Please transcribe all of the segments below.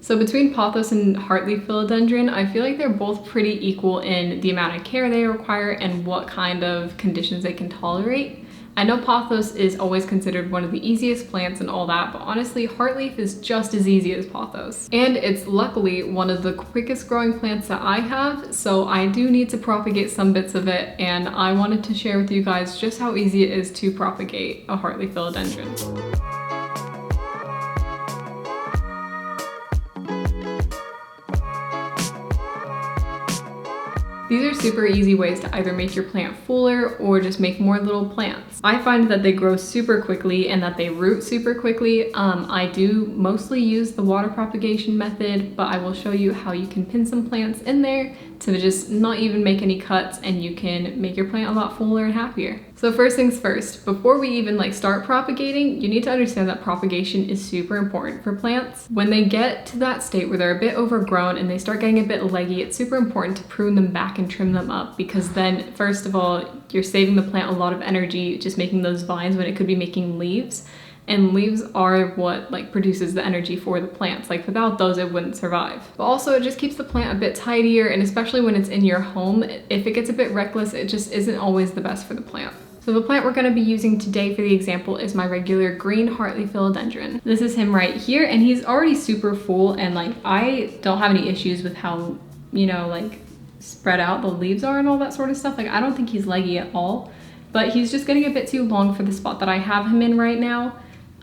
So between pothos and Heartleaf Philodendron, I feel like they're both pretty equal in the amount of care they require and what kind of conditions they can tolerate. I know pothos is always considered one of the easiest plants and all that, but honestly, Heartleaf is just as easy as pothos. And it's luckily one of the quickest growing plants that I have, so I do need to propagate some bits of it, and I wanted to share with you guys just how easy it is to propagate a Heartleaf Philodendron. These are super easy ways to either make your plant fuller or just make more little plants. I find that they grow super quickly and that they root super quickly. I do mostly use the water propagation method, but I will show you how you can pin some plants in there to just not even make any cuts, and you can make your plant a lot fuller and happier. So first things first, before we even start propagating, you need to understand that propagation is super important for plants. When they get to that state where they're a bit overgrown and they start getting a bit leggy, it's super important to prune them back and trim them up, because then first of all, you're saving the plant a lot of energy just making those vines when it could be making leaves. And leaves are what produces the energy for the plants. Without those, it wouldn't survive. But also it just keeps the plant a bit tidier, and especially when it's in your home, if it gets a bit reckless, it just isn't always the best for the plant. So the plant we're going to be using today for the example is my regular green Heartleaf Philodendron. This is him right here, and he's already super full, and I don't have any issues with how, spread out the leaves are and all that sort of stuff. I don't think he's leggy at all, but he's just getting a bit too long for the spot that I have him in right now.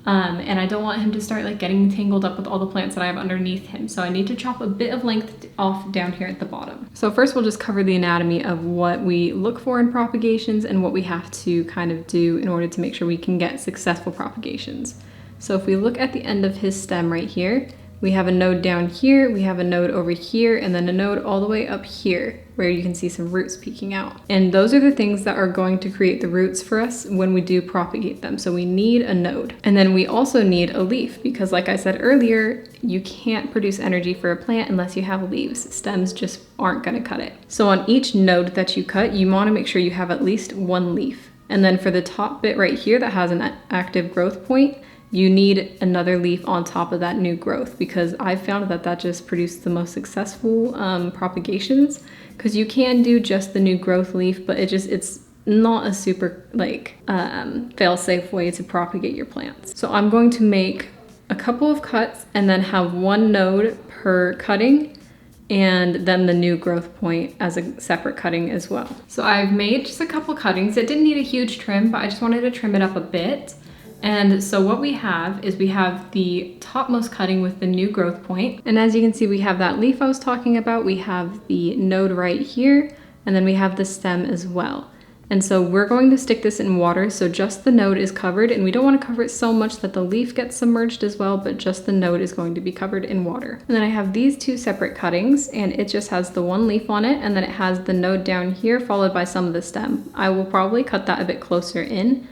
And I don't want him to start getting tangled up with all the plants that I have underneath him. So I need to chop a bit of length off down here at the bottom. So first we'll just cover the anatomy of what we look for in propagations and what we have to kind of do in order to make sure we can get successful propagations. So if we look at the end of his stem right here, we have a node down here, we have a node over here, and then a node all the way up here where you can see some roots peeking out. And those are the things that are going to create the roots for us when we do propagate them. So we need a node. And then we also need a leaf, because like I said earlier, you can't produce energy for a plant unless you have leaves. Stems just aren't gonna cut it. So on each node that you cut, you wanna make sure you have at least one leaf. And then for the top bit right here that has an active growth point, you need another leaf on top of that new growth, because I've found that that just produced the most successful propagations, because you can do just the new growth leaf, but it's not a super fail-safe way to propagate your plants. So I'm going to make a couple of cuts and then have one node per cutting, and then the new growth point as a separate cutting as well. So I've made just a couple cuttings. It didn't need a huge trim, but I just wanted to trim it up a bit. And so what we have is we have the topmost cutting with the new growth point. And as you can see, we have that leaf I was talking about. We have the node right here, and then we have the stem as well. And so we're going to stick this in water, so just the node is covered, and we don't want to cover it so much that the leaf gets submerged as well, but just the node is going to be covered in water. And then I have these two separate cuttings, and it just has the one leaf on it, and then it has the node down here followed by some of the stem. I will probably cut that a bit closer in.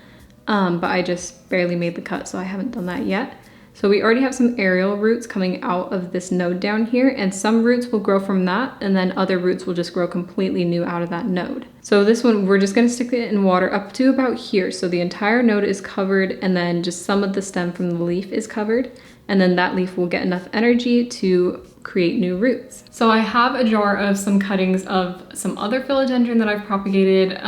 But I just barely made the cut, so I haven't done that yet. So we already have some aerial roots coming out of this node down here, and some roots will grow from that, and then other roots will just grow completely new out of that node. So this one, we're just gonna stick it in water up to about here. So the entire node is covered, and then just some of the stem from the leaf is covered, and then that leaf will get enough energy to create new roots. So I have a jar of some cuttings of some other philodendron that I've propagated.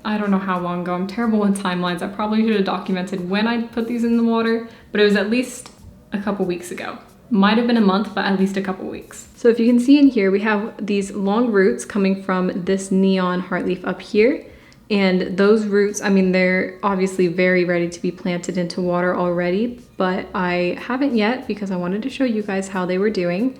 I don't know how long ago. I'm terrible with timelines. I probably should have documented when I put these in the water, but it was at least a couple weeks ago. Might have been a month, but at least a couple weeks. So if you can see in here, we have these long roots coming from this neon heartleaf up here. And those roots, I mean, they're obviously very ready to be planted into water already, but I haven't yet because I wanted to show you guys how they were doing.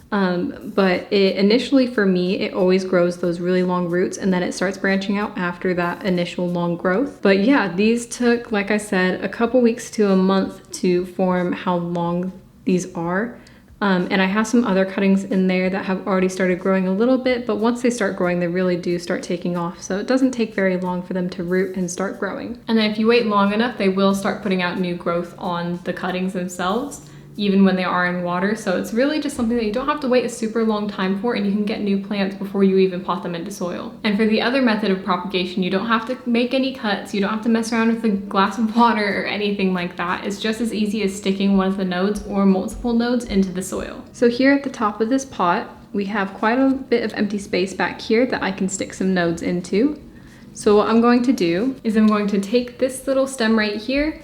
But initially for me, it always grows those really long roots, and then it starts branching out after that initial long growth. But yeah, these took, like I said, a couple weeks to a month to form how long these are. And I have some other cuttings in there that have already started growing a little bit, but once they start growing, they really do start taking off. So it doesn't take very long for them to root and start growing. And then if you wait long enough, they will start putting out new growth on the cuttings themselves. even when they are in water. So it's really just something that you don't have to wait a super long time for, and you can get new plants before you even pot them into soil. And for the other method of propagation, you don't have to make any cuts, you don't have to mess around with a glass of water or anything like that. It's just as easy as sticking one of the nodes or multiple nodes into the soil. So here at the top of this pot, we have quite a bit of empty space back here that I can stick some nodes into. So what I'm going to do is I'm going to take this little stem right here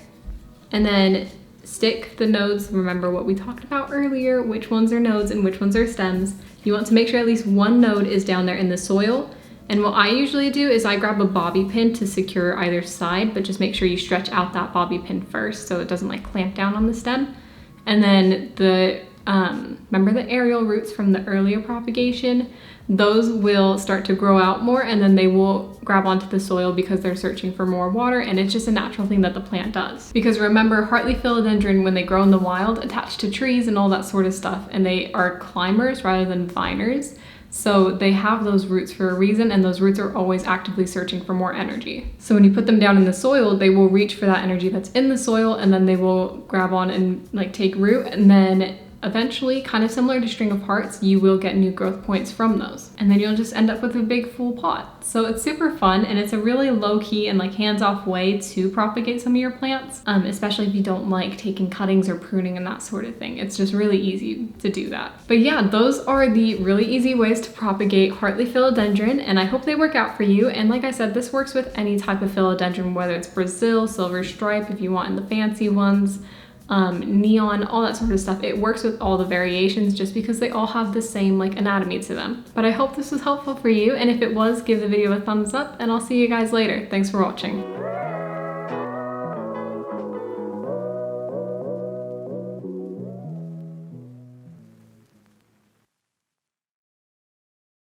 and then stick the nodes. Remember what we talked about earlier, which ones are nodes and which ones are stems. You want to make sure at least one node is down there in the soil. And what I usually do is I grab a bobby pin to secure either side, but just make sure you stretch out that bobby pin first so it doesn't like clamp down on the stem. And then remember the aerial roots from the earlier propagation? Those will start to grow out more, and then they will grab onto the soil because they're searching for more water, and it's just a natural thing that the plant does. Because remember, Heartleaf Philodendron, when they grow in the wild, attach to trees and all that sort of stuff, and they are climbers rather than viners. So they have those roots for a reason, and those roots are always actively searching for more energy. So when you put them down in the soil, they will reach for that energy that's in the soil, and then they will grab on and like take root, and then eventually, kind of similar to string of hearts, you will get new growth points from those. And then you'll just end up with a big full pot. So it's super fun, and it's a really low-key and like hands-off way to propagate some of your plants, especially if you don't like taking cuttings or pruning and that sort of thing. It's just really easy to do that. But yeah, those are the really easy ways to propagate Heartleaf Philodendron, and I hope they work out for you. And like I said, this works with any type of philodendron, whether it's Brazil, silver stripe, if you want in the fancy ones, neon, all that sort of stuff. It works with all the variations just because they all have the same like anatomy to them. But I hope this was helpful for you, and if it was, give the video a thumbs up, and I'll see you guys later. Thanks for watching.